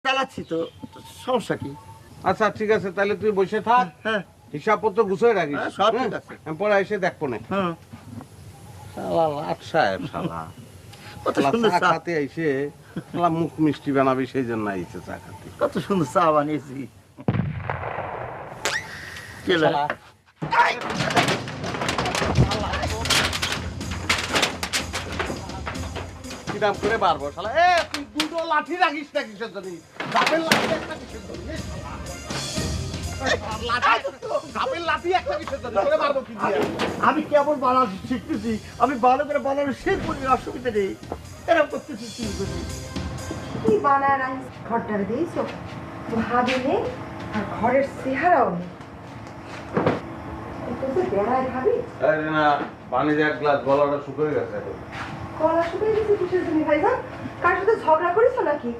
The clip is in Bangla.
চালাচ্ছি তো, সমস্যা কি? আচ্ছা ঠিক আছে, তাহলে তুই বসে থাক। হ্যাঁ হিসাবপত্র গুছিয়ে রাখিস। হ্যাঁ, সব ঠিক আছে। আমি পরে এসে দেখবো না। হ্যাঁ, শালা লাট সাহেব, শালা কত শালা সুন্দর চা চা, খাতে আইসে শালা মুখ মিষ্টি বানাবি, সেই জন্য আইসে চা খাতে। কত সুন্দর চা বানিয়েছি। কেলা শালা কিরাম করে পারবো শালা। এ তুই দুটো লাঠি রাখিস না কিসের জন্য? ধাপের লাঠি একটা কিসের জন্য? ধাপের লাঠি একটা কিসের জন্য? করে পারবো কি দিয়ে? আমি কেমন বানানো শিখতেছি, আমি ভালো করে বানানো শেখ করি, অসুবিধা নেই। এরকম করতেছি শুরু করি। কি বানায় রাখিস ঘরটারে দিয়েছো? ভাবি নেই আর ঘরের চেহারাও নেই। একটু তো বেড়ায় ভাবি। আরে না, পানি দিয়ে এক গ্লাস, গলাটা শুকিয়ে গেছে। গলা শুকিয়ে গেছে কিসের জন্য ভাইজান? কার সাথে ঝগড়া করেছো নাকি?